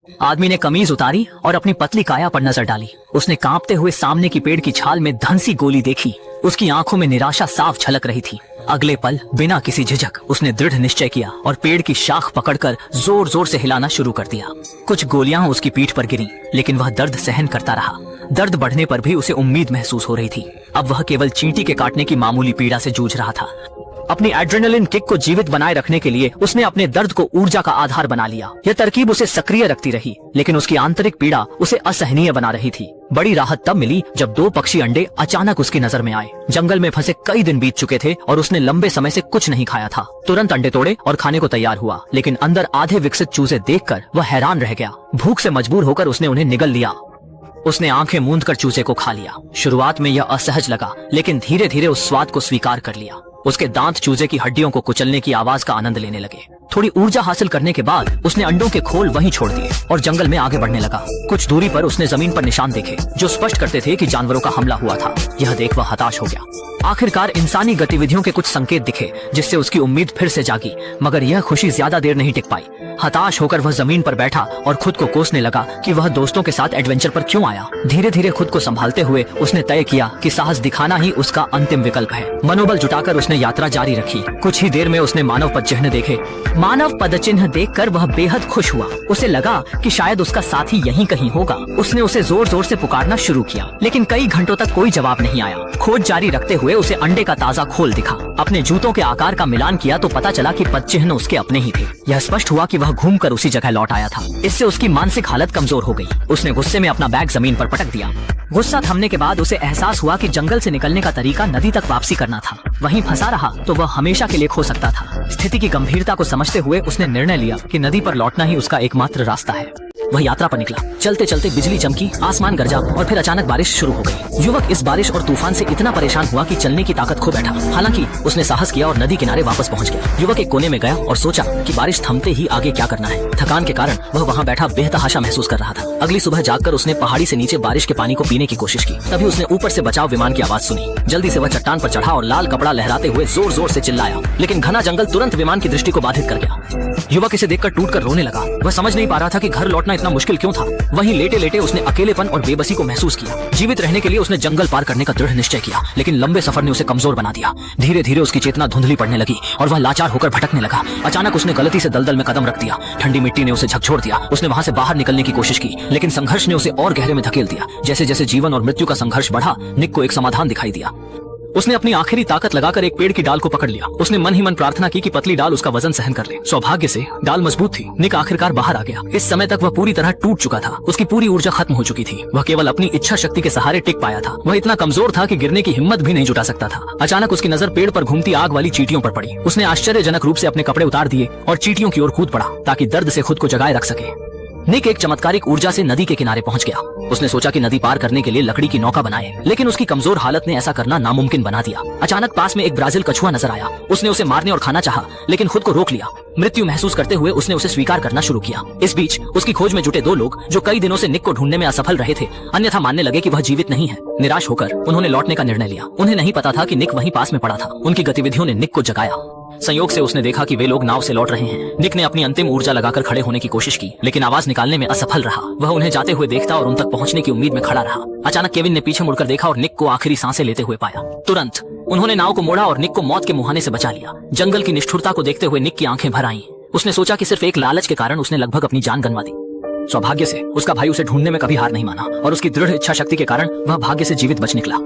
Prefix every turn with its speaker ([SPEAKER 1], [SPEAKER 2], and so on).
[SPEAKER 1] आदमी ने कमीज उतारी और अपनी पतली काया पर नजर डाली। उसने कांपते हुए सामने की पेड़ की छाल में धंसी गोली देखी। उसकी आंखों में निराशा साफ झलक रही थी। अगले पल बिना किसी झिझक उसने दृढ़ निश्चय किया और पेड़ की शाख पकड़कर जोर जोर से हिलाना शुरू कर दिया। कुछ गोलियां उसकी पीठ पर गिरी, लेकिन वह दर्द सहन करता रहा। दर्द बढ़ने पर भी उसे उम्मीद महसूस हो रही थी। अब वह केवल चींटी के काटने की मामूली पीड़ा से जूझ रहा था। अपनी एड्रेनलिन किक को जीवित बनाए रखने के लिए उसने अपने दर्द को ऊर्जा का आधार बना लिया। यह तरकीब उसे सक्रिय रखती रही, लेकिन उसकी आंतरिक पीड़ा उसे असहनीय बना रही थी। बड़ी राहत तब मिली जब 2 पक्षी अंडे अचानक उसकी नजर में आए। जंगल में फंसे कई दिन बीत चुके थे और उसने लंबे समय से कुछ नहीं खाया था। तुरंत अंडे तोड़े और खाने को तैयार हुआ, लेकिन अंदर आधे विकसित चूजे देखकर वह हैरान रह गया। भूख से मजबूर होकर उसने उन्हें निगल लिया। उसने आंखें मूंद कर चूजे को खा लिया। शुरुआत में यह असहज लगा, लेकिन धीरे धीरे उस स्वाद को स्वीकार कर लिया। उसके दांत चूजे की हड्डियों को कुचलने की आवाज का आनंद लेने लगे। थोड़ी ऊर्जा हासिल करने के बाद उसने अंडों के खोल वहीं छोड़ दिए और जंगल में आगे बढ़ने लगा। कुछ दूरी पर उसने जमीन पर निशान देखे जो स्पष्ट करते थे कि जानवरों का हमला हुआ था। यह देख वह हताश हो गया। आखिरकार इंसानी गतिविधियों के कुछ संकेत दिखे, जिससे उसकी उम्मीद फिर से जागी। मगर यह खुशी ज्यादा देर नहीं टिक पाई। हताश होकर वह जमीन पर बैठा और खुद को कोसने लगा कि वह दोस्तों के साथ एडवेंचर पर क्यों आया। धीरे धीरे खुद को संभालते हुए उसने तय किया कि साहस दिखाना ही उसका अंतिम विकल्प है। मनोबल जुटाकर उसने यात्रा जारी रखी। कुछ ही देर में उसने मानव पदचिह्न देखे। मानव पदचिह्न देखकर वह बेहद खुश हुआ। उसे लगा कि शायद उसका साथी यहीं कहीं होगा। उसने उसे जोर जोर से पुकारना शुरू किया, लेकिन कई घंटों तक कोई जवाब नहीं आया। खोज जारी रखते हुए उसे अंडे का ताजा खोल दिखा। अपने जूतों के आकार का मिलान किया तो पता चला कि पदचिह्न उसके अपने ही थे। यह स्पष्ट हुआ कि वह घूमकर उसी जगह लौट आया था। इससे उसकी मानसिक हालत कमजोर हो गई। उसने गुस्से में अपना बैग जमीन पर पटक दिया। गुस्सा थमने के बाद उसे एहसास हुआ कि जंगल से निकलने का तरीका नदी तक वापसी करना था। वहीं फंसा रहा तो वह हमेशा के लिए खो सकता था। स्थिति की गंभीरता को समझते हुए उसने निर्णय लिया कि नदी पर लौटना ही उसका एकमात्र रास्ता है। वह यात्रा पर निकला। चलते चलते बिजली चमकी, आसमान गरजा और फिर अचानक बारिश शुरू हो गई। युवक इस बारिश और तूफान से इतना परेशान हुआ कि चलने की ताकत खो बैठा। हालांकि उसने साहस किया और नदी किनारे वापस पहुंच गया। युवक एक कोने में गया और सोचा कि बारिश थमते ही आगे क्या करना है। थकान के कारण वह वहां बैठा बेतहाशा महसूस कर रहा था। अगली सुबह जागकर उसने पहाड़ी से नीचे बारिश के पानी को पीने की कोशिश की। तभी उसने ऊपर से बचाव विमान की आवाज सुनी। जल्दी से वह चट्टान पर चढ़ा और लाल कपड़ा लहराते हुए जोर जोर से चिल्लाया, लेकिन घना जंगल तुरंत विमान की दृष्टि को बाधित कर गया। युवक इसे देखकर टूटकर रोने लगा। वह समझ नहीं पा रहा था कि घर लौटना इतना मुश्किल क्यों था। वहीं लेटे लेटे उसने अकेलेपन और बेबसी को महसूस किया। जीवित रहने के लिए उसने जंगल पार करने का दृढ़ निश्चय किया, लेकिन लंबे सफर ने उसे कमजोर बना दिया। धीरे धीरे उसकी चेतना धुंधली पड़ने लगी और वह लाचार होकर भटकने लगा। अचानक उसने गलती से दलदल में कदम रख दिया। ठंडी मिट्टी ने उसे झकझोर दिया। उसने वहां से बाहर निकलने की कोशिश की, लेकिन संघर्ष ने उसे और गहरे में धकेल दिया। जैसे जैसे जीवन और मृत्यु का संघर्ष बढ़ा, निक को एक समाधान दिखाई दिया। उसने अपनी आखिरी ताकत लगाकर एक पेड़ की डाल को पकड़ लिया। उसने मन ही मन प्रार्थना की कि पतली डाल उसका वजन सहन कर ले। सौभाग्य से डाल मजबूत थी। निक आखिरकार बाहर आ गया। इस समय तक वह पूरी तरह टूट चुका था। उसकी पूरी ऊर्जा खत्म हो चुकी थी। वह केवल अपनी इच्छा शक्ति के सहारे टिक पाया था। वह इतना कमजोर था कि गिरने की हिम्मत भी नहीं जुटा सकता था। अचानक उसकी नजर पेड़ पर घूमती आग वाली चींटियों पर पड़ी। उसने आश्चर्यजनक रूप से अपने कपड़े उतार दिए और चींटियों की ओर कूद पड़ा ताकि दर्द से खुद को जगाए रख सके। निक एक चमत्कारिक ऊर्जा से नदी के किनारे पहुंच गया। उसने सोचा कि नदी पार करने के लिए लकड़ी की नौका बनाए, लेकिन उसकी कमजोर हालत ने ऐसा करना नामुमकिन बना दिया। अचानक पास में एक ब्राजील कछुआ नजर आया। उसने उसे मारने और खाना चाहा, लेकिन खुद को रोक लिया। मृत्यु महसूस करते हुए उसने उसे स्वीकार करना शुरू किया। इस बीच उसकी खोज में जुटे 2 लोग जो कई दिनों से निक को ढूंढने में असफल रहे थे, अन्यथा मानने लगे कि वह जीवित नहीं है। निराश होकर उन्होंने लौटने का निर्णय लिया। उन्हें नहीं पता था कि निक वहीं पास में पड़ा था। उनकी गतिविधियों ने निक को जगाया। संयोग से उसने देखा कि वे लोग नाव से लौट रहे हैं। निक ने अपनी अंतिम ऊर्जा लगाकर खड़े होने की कोशिश की, लेकिन आवाज निकालने में असफल रहा। वह उन्हें जाते हुए देखता और उन तक पहुंचने की उम्मीद में खड़ा रहा। अचानक केविन ने पीछे मुड़कर देखा और निक को आखिरी सांसें लेते हुए पाया। तुरंत उन्होंने नाव को मोड़ा और निक को मौत के मुहाने से बचा लिया। जंगल की निष्ठुरता को देखते हुए निक की आंखें भर आईं। उसने सोचा कि सिर्फ एक लालच के कारण उसने लगभग अपनी जान गंवा दी। सौभाग्य से उसका भाई उसे ढूंढने में कभी हार नहीं माना और उसकी दृढ़ इच्छा शक्ति के कारण वह भाग्य से जीवित बच निकला।